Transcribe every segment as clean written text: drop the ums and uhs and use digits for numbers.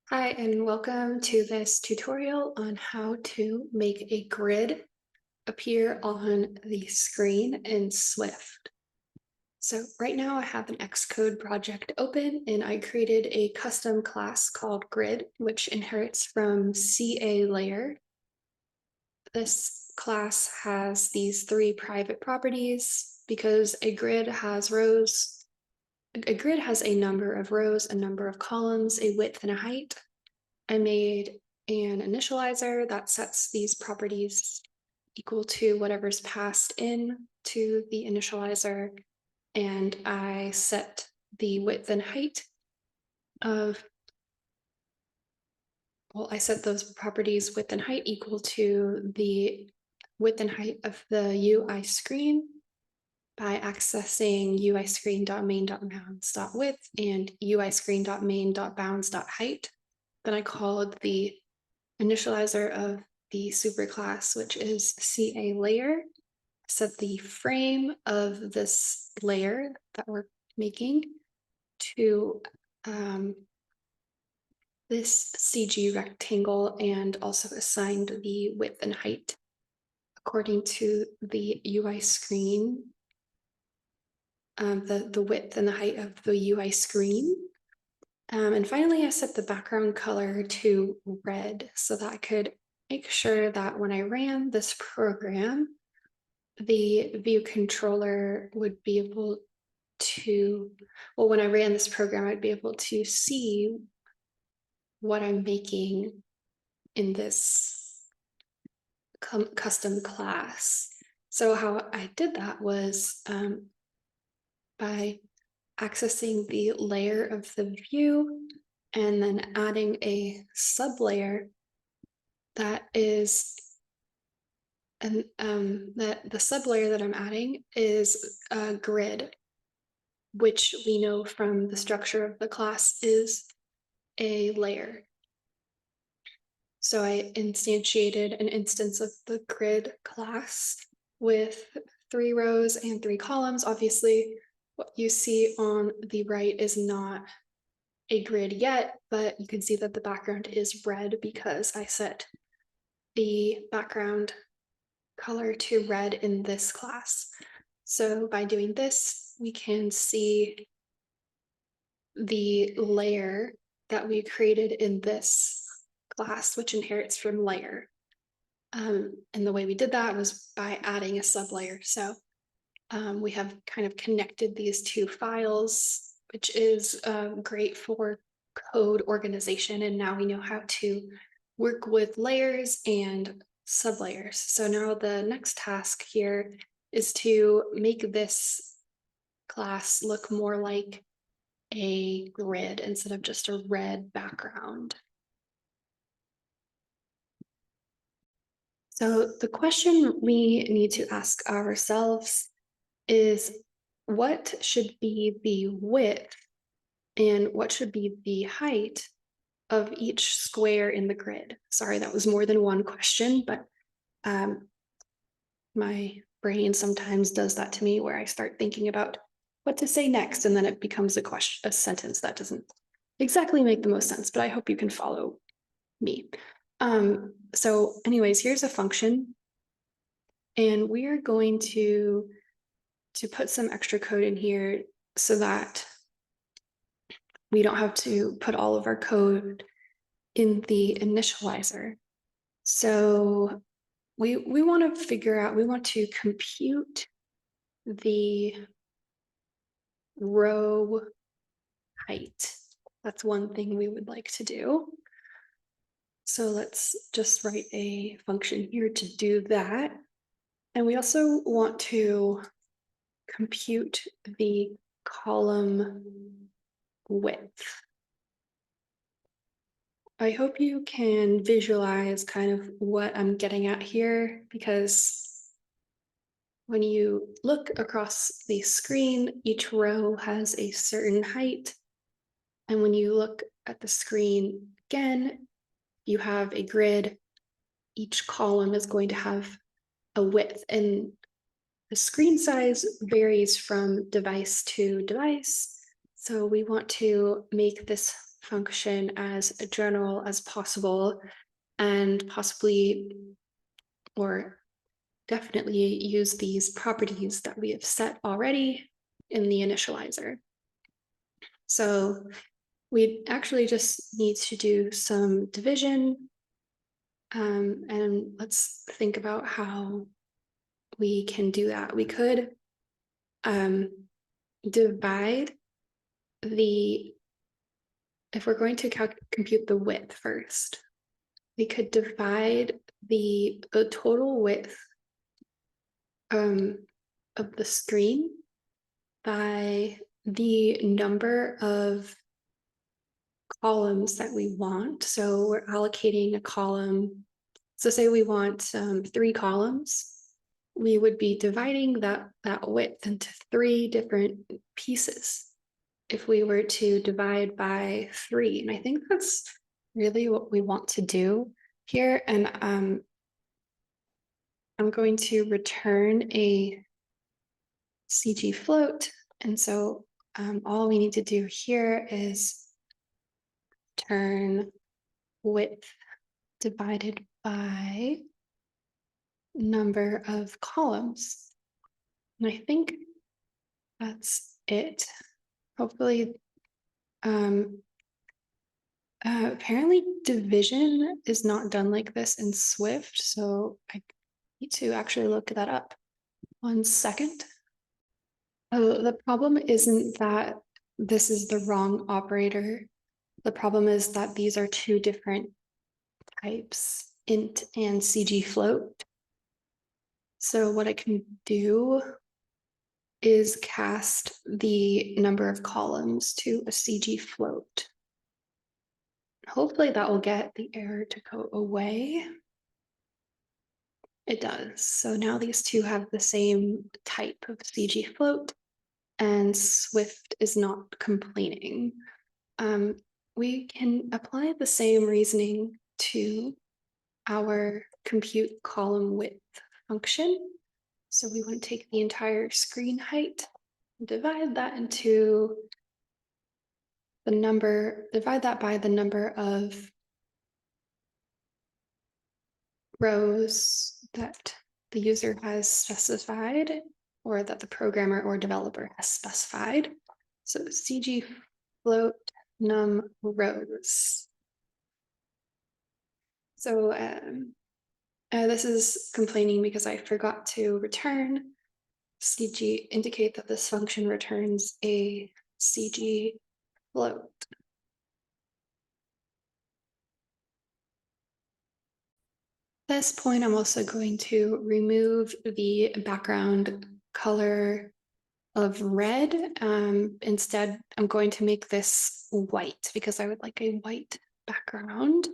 Hi, and welcome to this tutorial on how to make a grid appear on the screen in Swift. So right now I have an Xcode project open and I created a custom class called Grid, which inherits from CALayer. This class has these three private properties because a grid has a number of rows, a number of columns, a width and a height. I made an initializer that sets these properties equal to whatever's passed in to the initializer. And I set the width and height of, I set those properties width and height equal to the width and height of the UI screen by accessing uiscreen.main.bounds.width and uiscreen.main.bounds.height. Then I called the initializer of the superclass, which is CALayer, set the frame of this layer that we're making to this CG rectangle and also assigned the width and height according to the UI screen, the width and the height of the UI screen. And finally, I set the background color to red so that I could make sure that when I ran this program, the view controller would be able to, when I ran this program, I'd be able to see what I'm making in this custom class. So how I did that was by accessing the layer of the view and then adding a sublayer that is, and that the sublayer that I'm adding is a grid, which we know from the structure of the class is a layer. So I instantiated an instance of the grid class with 3 rows and 3 columns. Obviously, what you see on the right is not a grid yet, but you can see that the background is red because I set the background color to red in this class. So by doing this, we can see the layer that we created in this class, which inherits from layer. And the way we did that was by adding a sublayer. So we have kind of connected these two files, which is great for code organization. And now we know how to work with layers and sublayers. So now the next task here is to make this class look more like a grid instead of just a red background. So the question we need to ask ourselves is, what should be the width and what should be the height of each square in the grid? Sorry, that was more than one question, but my brain sometimes does that to me where I start thinking about what to say next, and then it becomes a sentence that doesn't exactly make the most sense, but I hope you can follow me. So anyways, here's a function, and we are going to put some extra code in here so that we don't have to put all of our code in the initializer. So we want to figure out, we want to compute the row height. That's one thing we would like to do. So let's just write a function here to do that. And we also want to compute the column width. I hope you can visualize kind of what I'm getting at here, because when you look across the screen, each row has a certain height. And when you look at the screen again, you have a grid. Each column is going to have a width, and the screen size varies from device to device. So we want to make this function as general as possible and possibly or definitely use these properties that we have set already in the initializer. So we actually just need to do some division. And let's think about how we can do that. We could divide if we're going to compute the width first, we could divide the total width of the screen by the number of columns that we want. So we're allocating a column. So say we want 3 columns. We would be dividing that width into 3 different pieces if we were to divide by 3. And I think that's really what we want to do here. And I'm going to return a CG float. And so all we need to do here is turn width divided by number of columns. And I think that's it. Hopefully, apparently division is not done like this in Swift. So I need to actually look that up. 1 second. Oh, the problem isn't that this is the wrong operator. The problem is that these are 2 different types, int and CG float. So what I can do is cast the number of columns to a CG float. Hopefully that will get the error to go away. It does. So now these 2 have the same type of CG float, and Swift is not complaining. We can apply the same reasoning to our compute column width function. So we want to take the entire screen height, divide that into the number, divide that by the number of rows that the user has specified, or that the programmer or developer has specified. So CG float num rows. So this is complaining because I forgot to return CG, indicate that this function returns a CG float. At this point, I'm also going to remove the background color of red. Instead, I'm going to make this white because I would like a white background.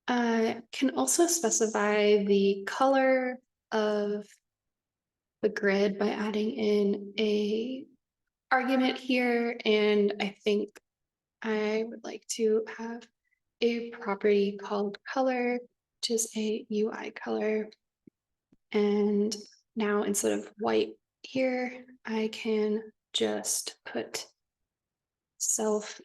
Can also specify the color of the grid by adding in a argument here. And I think I would like to have a property called color, which is a UI color. And now instead of white here, I can just put self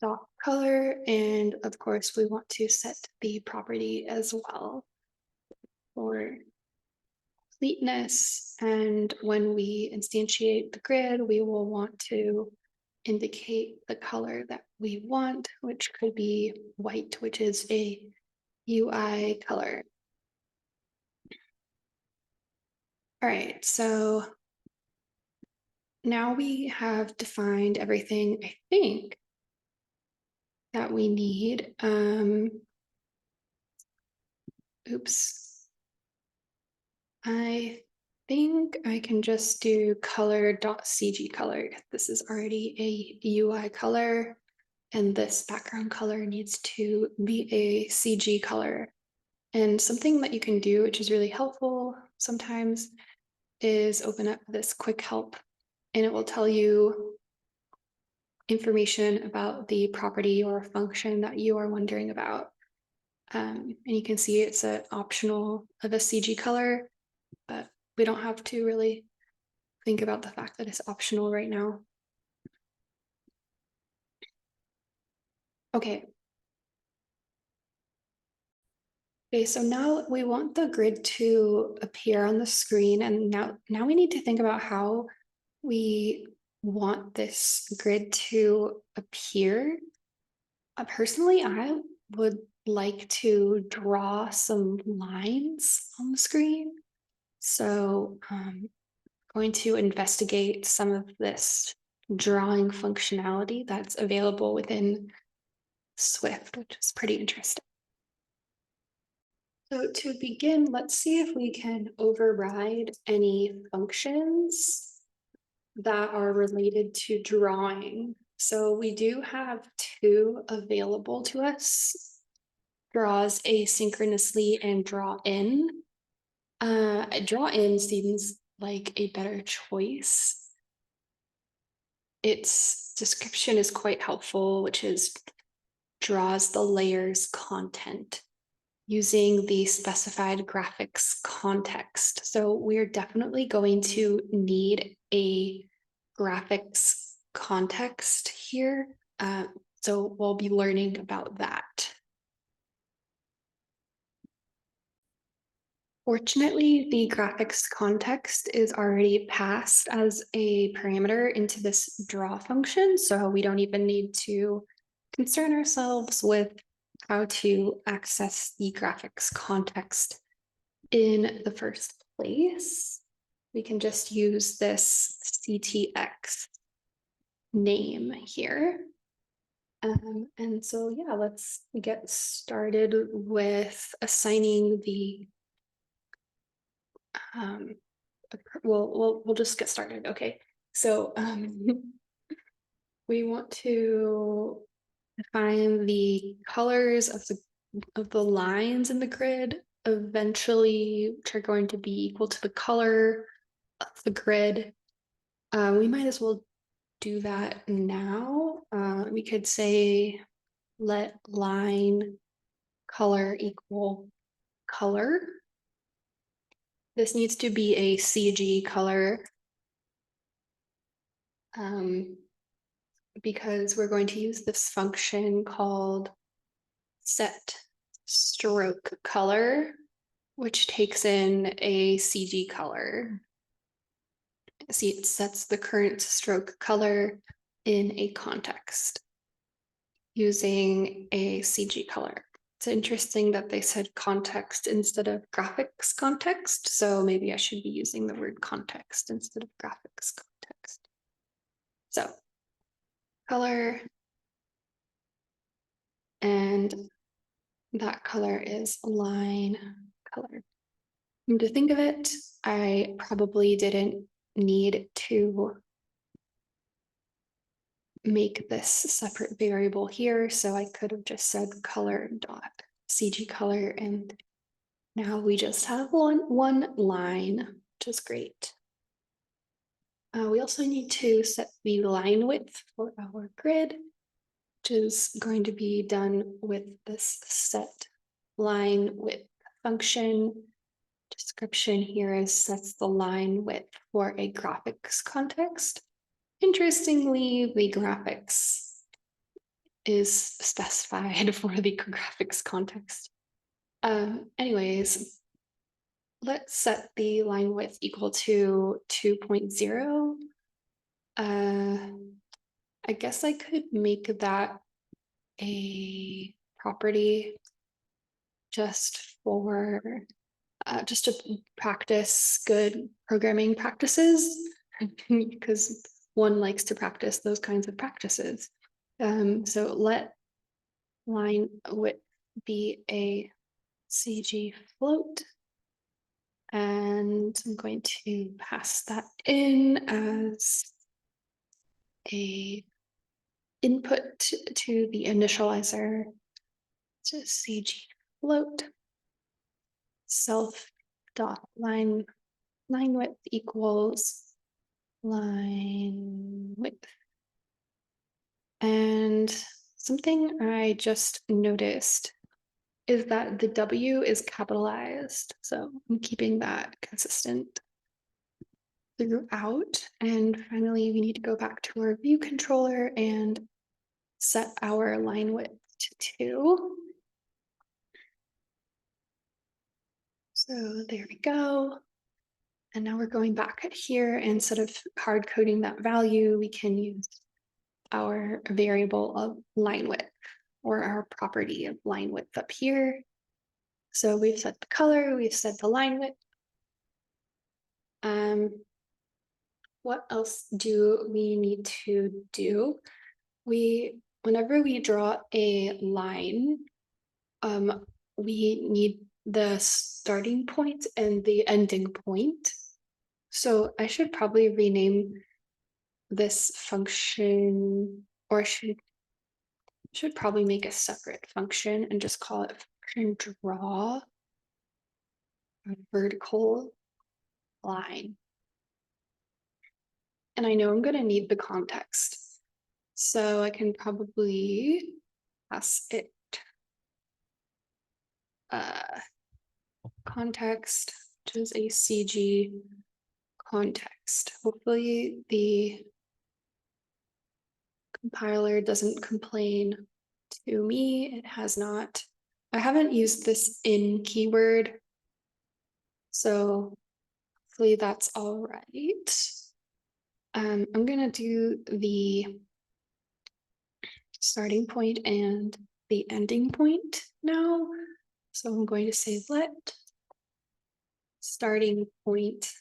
dot color. And of course, we want to set the property as well for completeness. And when we instantiate the grid, we will want to indicate the color that we want, which could be white, which is a UI color. All right, so now we have defined everything, I think, that we need. Oops. I think I can just do color.cg color. This is already a UI color, and this background color needs to be a CG color. And something that you can do, which is really helpful sometimes, is open up this quick help, and it will tell you information about the property or function that you are wondering about. And you can see it's an optional of a CG color, but we don't have to really think about the fact that it's optional right now. Okay. Okay, so now we want the grid to appear on the screen, and now we need to think about how we want this grid to appear. Personally, I would like to draw some lines on the screen. So going to investigate some of this drawing functionality that's available within Swift, which is pretty interesting. So to begin, let's see if we can override any functions that are related to drawing. So we do have two available to us, draws asynchronously and draw in. Draw in seems like a better choice. Its description is quite helpful, which is draws the layer's content using the specified graphics context. So we're definitely going to need a graphics context here. So we'll be learning about that. Fortunately, the graphics context is already passed as a parameter into this draw function, so we don't even need to concern ourselves with how to access the graphics context in the first place. We can just use this CTX name here. And so, yeah, let's get started with assigning the we'll just get started. Okay, so we want to define the colors of the lines in the grid eventually, which are going to be equal to the color of the grid. We might as well do that now. We could say let line color equal color. This needs to be a CG color because we're going to use this function called set stroke color, which takes in a CG color. See, it sets the current stroke color in a context using a CG color. It's interesting that they said context instead of graphics context, so maybe I should be using the word context instead of graphics context. So color, and that color is line color. And to think of it, I probably didn't need to make this separate variable here, so I could have just said color dot CG color, and now we just have one line, which is great. We also need to set the line width for our grid, which is going to be done with this set line width function. Description here is sets the line width for a graphics context. Interestingly, the graphics is specified for the graphics context. Anyways, let's set the line width equal to 2.0. I guess I could make that a property just for just to practice good programming practices, because one likes to practice those kinds of practices. So let line width be a CG float, and I'm going to pass that in as a input to the initializer to CG float self dot line width equals line width. And something I just noticed is that the W is capitalized. So I'm keeping that consistent throughout. And finally, we need to go back to our view controller and set our line width to 2. So there we go. And now we're going back at here. Instead of hard coding that value, we can use our variable of line width, or our property of line width up here. So we've set the color, we've set the line width. What else do we need to do? Whenever we draw a line, we need the starting point and the ending point. So I should probably rename this function, or should probably make a separate function and just call it function draw a vertical line. And I know I'm going to need the context, so I can probably pass it context, which is a CG context. Hopefully the compiler doesn't complain to me. It has not. I haven't used this in keyword, so hopefully that's all right. I'm gonna do the starting point and the ending point now. So I'm going to say let starting point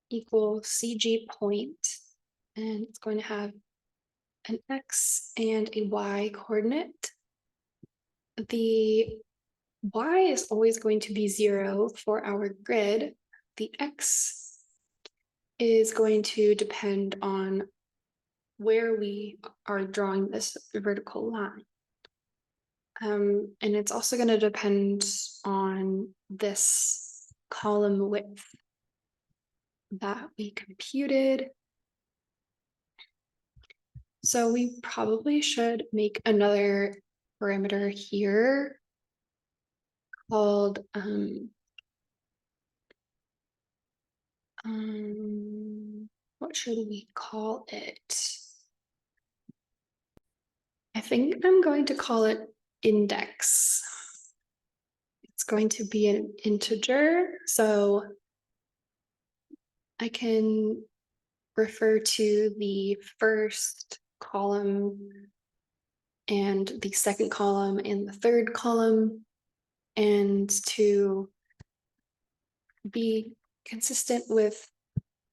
equal CG point, and it's going to have an X and a Y coordinate. The Y is always going to be 0 for our grid. The X is going to depend on where we are drawing this vertical line. And it's also going to depend on this column width that we computed. So we probably should make another parameter here called what should we call it? I think I'm going to call it index. It's going to be an integer, so I can refer to the first column and the second column and the third column, and to be consistent with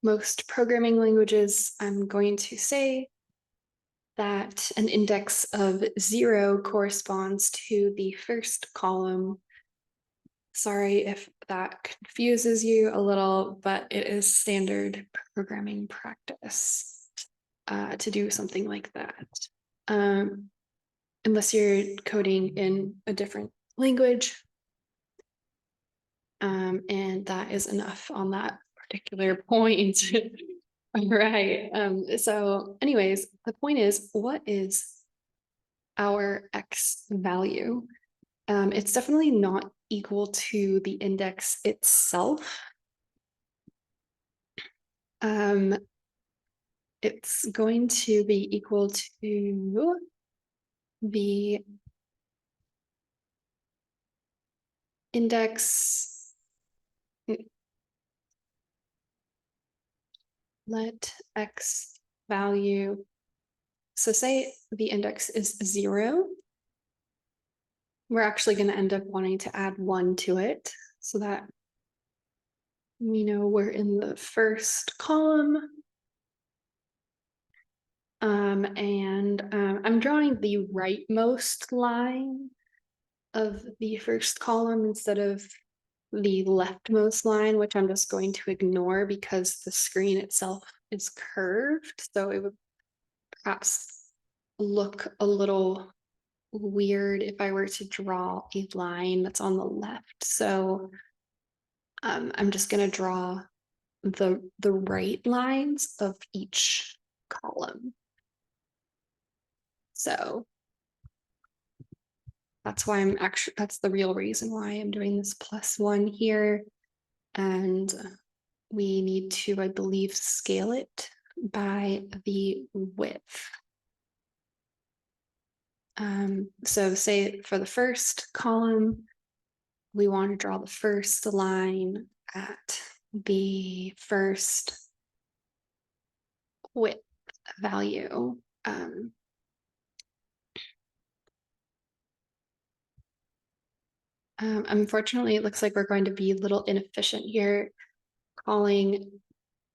most programming languages, I'm going to say that an index of 0 corresponds to the first column. Sorry if that confuses you a little, but it is standard programming practice to do something like that. Unless you're coding in a different language. And that is enough on that particular point. All right. So anyways, the point is, what is our X value? It's definitely not equal to the index itself. It's going to be equal to the index. Let X value, so say the index is 0. We're actually going to end up wanting to add 1 to it so that we know we're in the first column. I'm drawing the rightmost line of the first column instead of the leftmost line, which I'm just going to ignore because the screen itself is curved. So it would perhaps look a little weird if I were to draw a line that's on the left. So I'm just going to draw the right lines of each column. So that's why that's the real reason why I'm doing this +1 here. And we need to, I believe, scale it by the width. So say for the first column, we want to draw the first line at the first width value. Unfortunately, it looks like we're going to be a little inefficient here, calling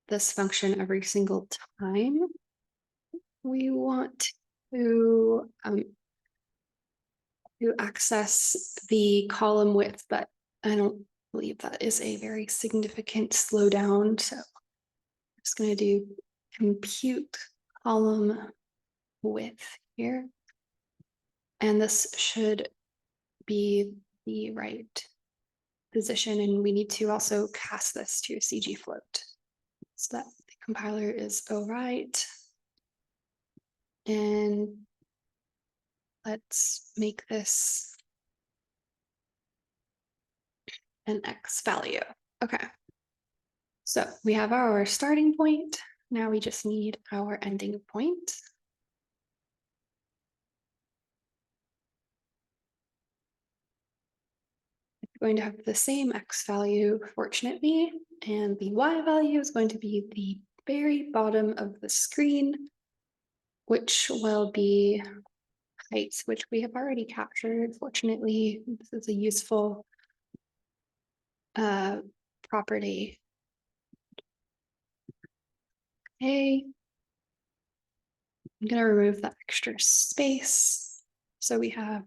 this function every single time. We want to access the column width, but I don't believe that is a very significant slowdown. So I'm just going to do compute column width here. And this should be the right position. And we need to also cast this to a CG float so that the compiler is all right. And let's make this an X value. Okay. So we have our starting point. Now we just need our ending point. It's going to have the same X value, fortunately, and the Y value is going to be the very bottom of the screen, which will be height, which we have already captured. Fortunately, this is a useful property. Okay. I'm going to remove that extra space. So we have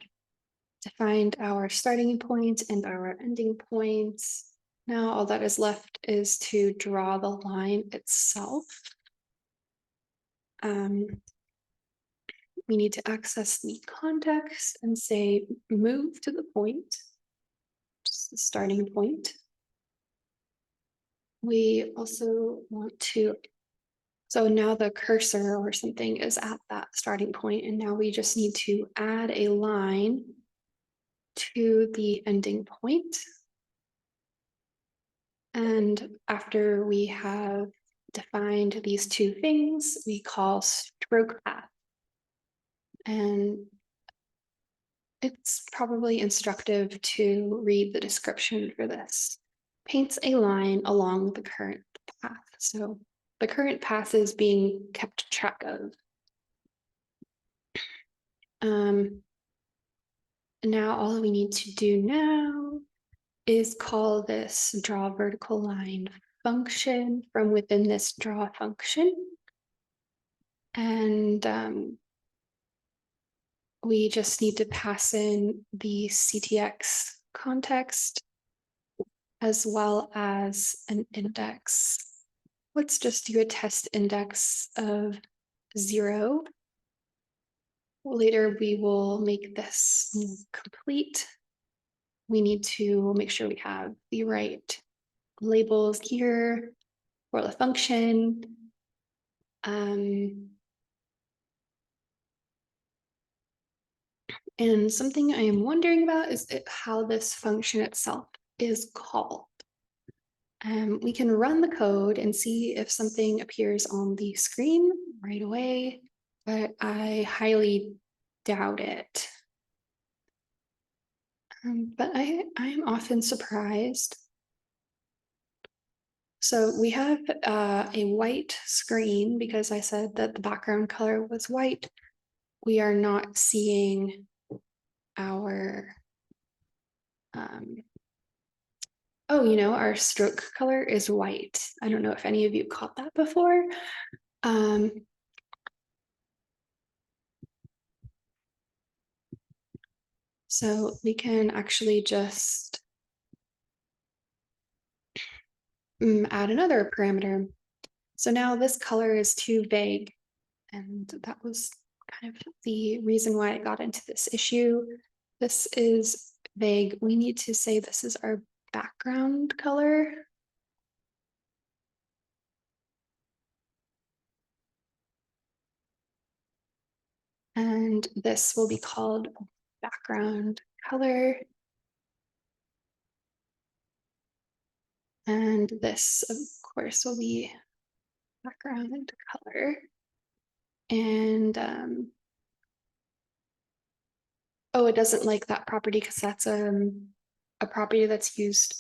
defined our starting point and our ending points. Now all that is left is to draw the line itself. We need to access the context and say move to the point, just the starting point. We also want to, so now the cursor or something is at that starting point, and now we just need to add a line to the ending point. And after we have defined these two things, we call stroke path. And it's probably instructive to read the description for this. Paints a line along the current path. So the current path is being kept track of. Now all we need to do now is call this draw vertical line function from within this draw function. And we just need to pass in the CTX context as well as an index. Let's just do a test index of 0. Later, we will make this complete. We need to make sure we have the right labels here for the function. And something I am wondering about is how this function itself is called. We can run the code and see if something appears on the screen right away, but I highly doubt it. But I'm often surprised. So we have a white screen because I said that the background color was white. We are not seeing our, oh, you know, our stroke color is white. I don't know if any of you caught that before. So we can actually just add another parameter. So now this color is too vague, and that was kind of the reason why I got into this issue. This is vague. We need to say this is our background color. And this will be called background color. And this, of course, will be background color. And Oh, it doesn't like that property because that's a property that's used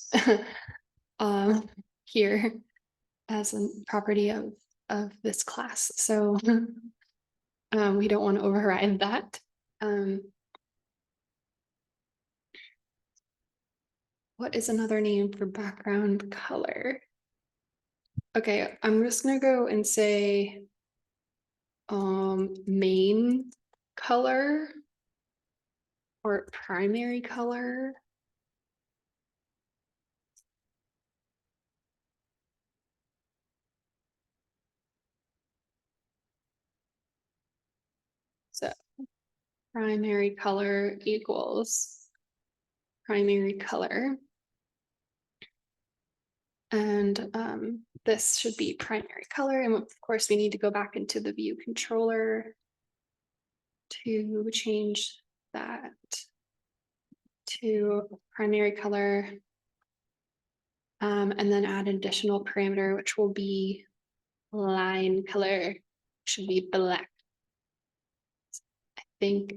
um here as a property of this class. So we don't want to override that. What is another name for background color? Okay, I'm just gonna go and say main color or primary color. So primary color equals primary color. And this should be primary color. And of course, we need to go back into the view controller to change that to primary color. And then add an additional parameter, which will be line color, should be black. I think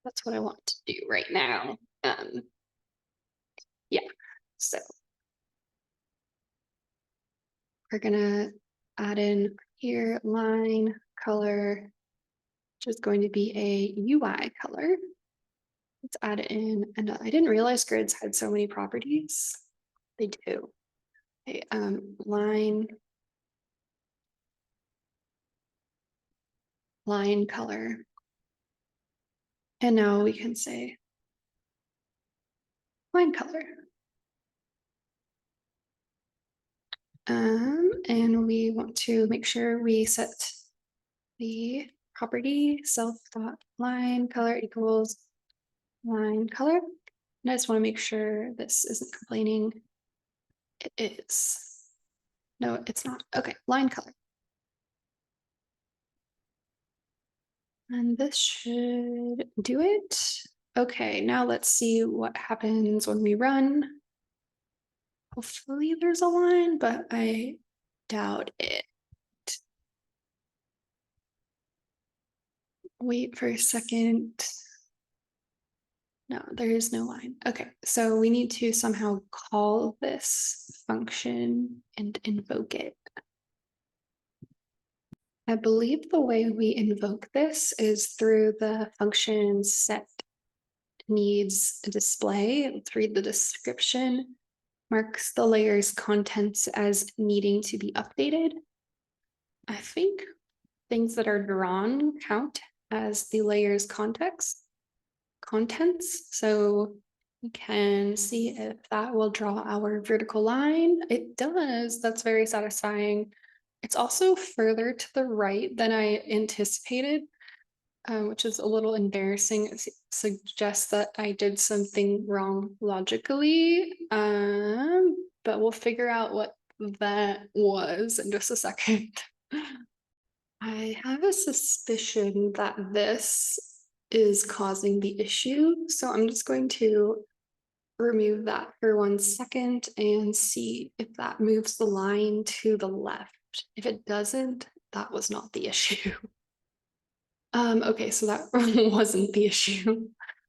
that's what I want to do right now. Yeah, so we're gonna add in here line color, which is going to be a UI color. Let's add it in, and I didn't realize grids had so many properties. They do. Okay, line color. And now we can say line color. And we want to make sure we set the property self.line color equals line color. And I just want to make sure this isn't complaining. It is. No, it's not. Okay, line color. And this should do it. Okay, now let's see what happens when we run. Hopefully there's a line, but I doubt it. Wait for a second. No, there is no line. Okay, so we need to somehow call this function and invoke it. I believe the way we invoke this is through the function set needs a display. Let's read the description. Marks the layer's contents as needing to be updated. I think things that are drawn count as the layer's contents. So we can see if that will draw our vertical line. It does. That's very satisfying. It's also further to the right than I anticipated, which is a little embarrassing. It suggests that I did something wrong logically, but we'll figure out what that was in just a second. I have a suspicion that this is causing the issue, so I'm just going to remove that for 1 second and see if that moves the line to the left. If it doesn't, that was not the issue. Okay, so that wasn't the issue,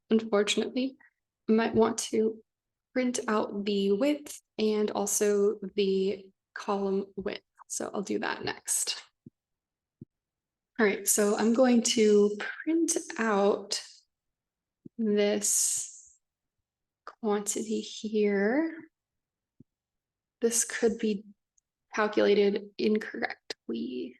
unfortunately. I might want to print out the width and also the column width. So I'll do that next. All right, so I'm going to print out this quantity here. This could be calculated incorrectly.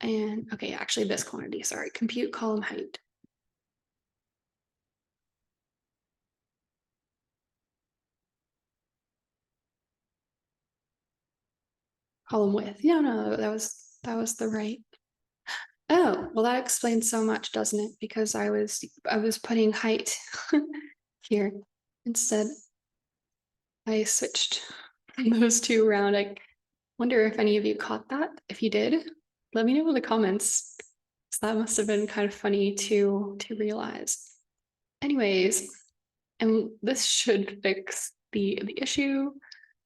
And okay, actually this quantity, sorry, compute column height. Column width. No, that was the right. Oh, well, that explains so much, doesn't it? Because I was putting height here instead. I switched those two around. I wonder if any of you caught that. If you did, let me know in the comments. So that must have been kind of funny to realize. Anyways, and this should fix the issue.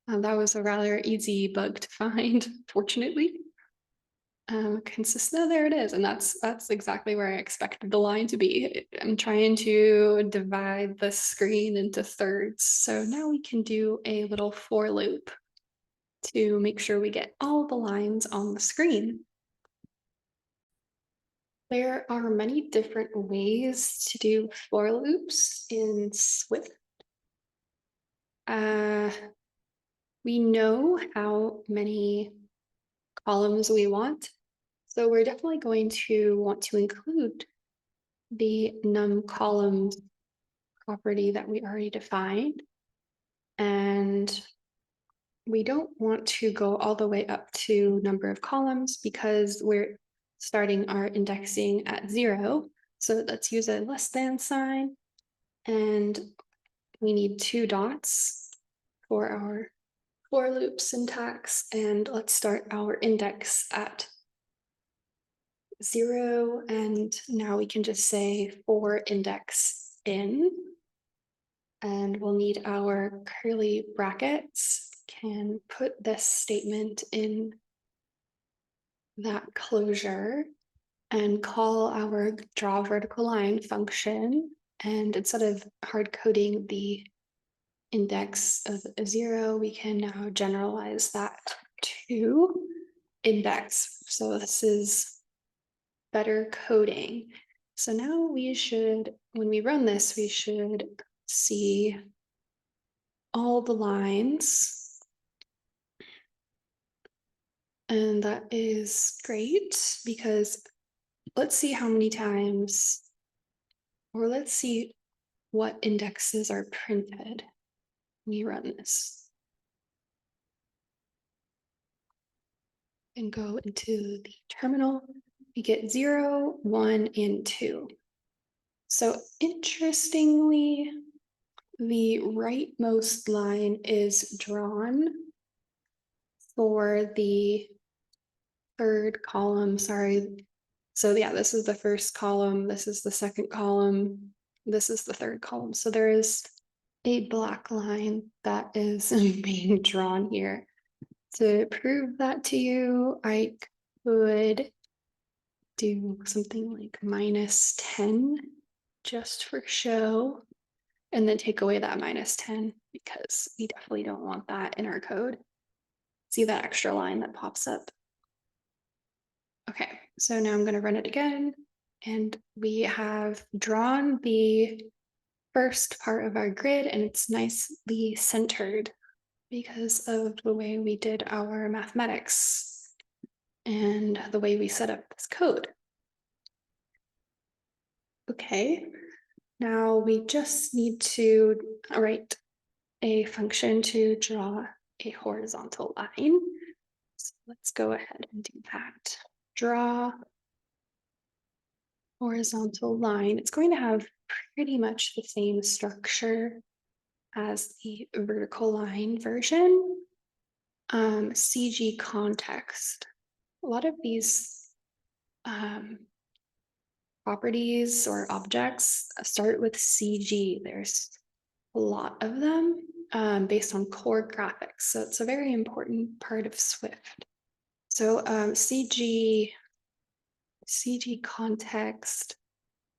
That was a rather easy bug to find, fortunately. consistent. Oh, there it is. And that's exactly where I expected the line to be. I'm trying to divide the screen into thirds. So now we can do a little for loop to make sure we get all the lines on the screen. There are many different ways to do for loops in Swift. We know how many columns we want. So we're definitely going to want to include the num columns property that we already defined. And we don't want to go all the way up to number of columns because we're starting our indexing at 0. So let's use a less than sign. And we need 2 dots for our for loop syntax. And let's start our index at 0. And now we can just say for index in. And we'll need our curly brackets. Can put this statement in that closure and call our draw vertical line function. And instead of hard coding the index of 0, we can now generalize that to index. So this is better coding. So now we should, when we run this, we should see all the lines. And that is great because let's see how many times, or let's see what indexes are printed when we run this. And go into the terminal, we get 0, 1, and 2. So interestingly, the rightmost line is drawn for the third column, sorry. So yeah, this is the first column, this is the second column, this is the third column. So there is a black line that is being drawn here. To prove that to you, I could do something like -10 just for show, and then take away that -10 because we definitely don't want that in our code. See that extra line that pops up? Okay, so now I'm going to run it again, and we have drawn the first part of our grid, and it's nicely centered because of the way we did our mathematics and the way we set up this code. Okay, now we just need to write a function to draw a horizontal line. So let's go ahead and do that. Draw horizontal line. It's going to have pretty much the same structure as the vertical line version. CG context. A lot of these properties or objects start with CG. There's a lot of them based on core graphics. So it's a very important part of Swift. So CG context,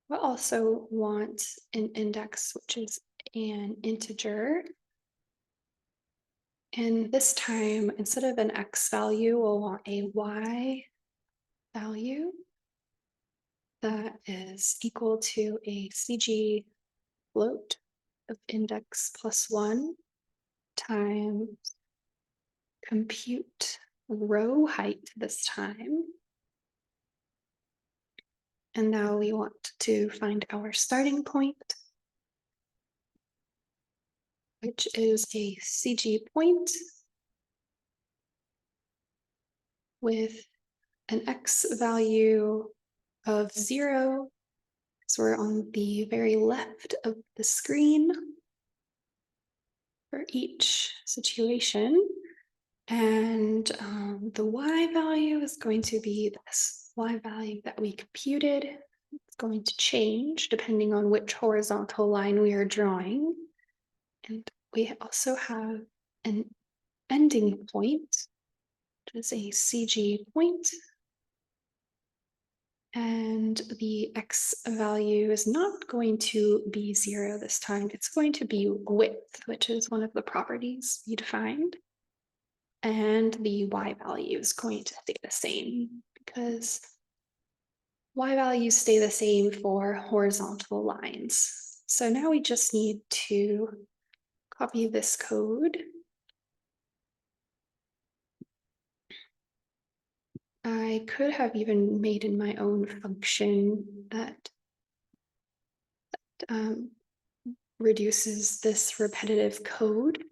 we'll also want an index, which is an integer. And this time, instead of an X value, we'll want a Y value that is equal to a CG float of index +1 times compute row height this time. And now we want to find our starting point, which is a CG point with an X value of 0. So we're on the very left of the screen for each situation. And the Y value is going to be this Y value that we computed. It's going to change depending on which horizontal line we are drawing. And we also have an ending point, which is a CG point And the X value is not going to be 0 this time. It's going to be width, which is one of the properties we defined. And the Y value is going to stay the same because Y values stay the same for horizontal lines. So now we just need to copy this code. I could have even made in my own function that reduces this repetitive code,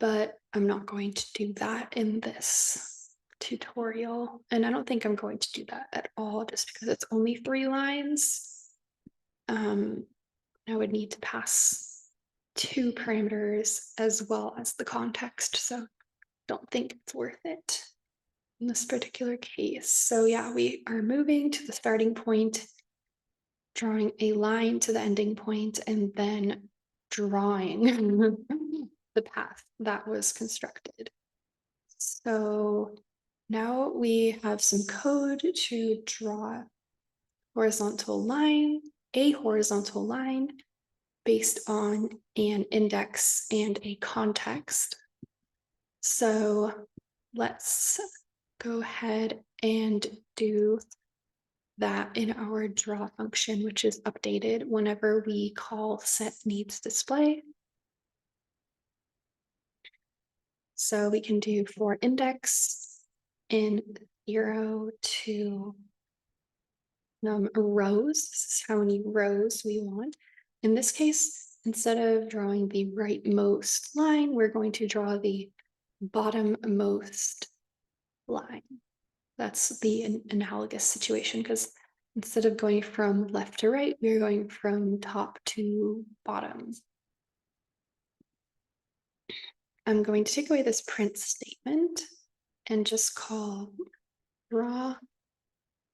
but I'm not going to do that in this tutorial. And I don't think I'm going to do that at all, just because it's only 3 lines. I would need to pass 2 parameters as well as the context, so don't think it's worth it in this particular case. So yeah, we are moving to the starting point, drawing a line to the ending point, and then drawing the path that was constructed. So now we have some code to draw a horizontal line based on an index and a context. So let's go ahead and do that in our draw function, which is updated whenever we call set needs display. So we can do for index in 0 to rows. This is how many rows we want. In this case, instead of drawing the rightmost line, we're going to draw the bottommost line. That's the analogous situation, because instead of going from left to right, we're going from top to bottom. I'm going to take away this print statement and just call draw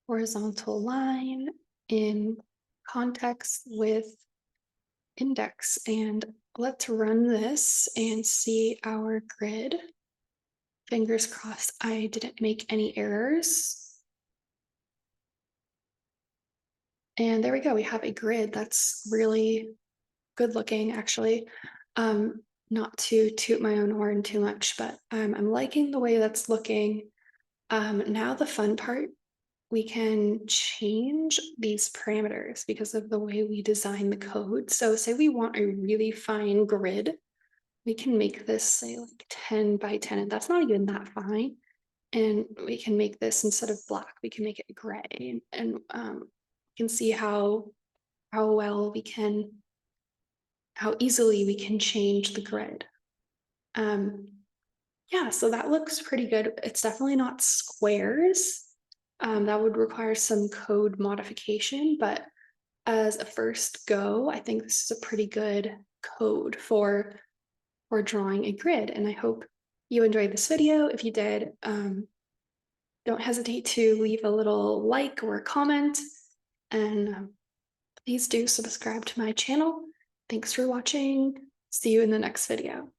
horizontal line in context with index. And let's run this and see our grid. Fingers crossed I didn't make any errors. And there we go, we have a grid that's really good looking, actually. Not to toot my own horn too much, but I'm liking the way that's looking. Now the fun part, we can change these parameters because of the way we design the code. So say we want a really fine grid, we can make this say like 10 by 10, and that's not even that fine. And we can make this, instead of black, we can make it gray, and you can see how well we can, how easily we can change the grid. Yeah, so that looks pretty good. It's definitely not squares. That would require some code modification, but as a first go, I think this is a pretty good code for drawing a grid. And I hope you enjoyed this video. If you did, don't hesitate to leave a little like or a comment, and please do subscribe to my channel. Thanks for watching. See you in the next video.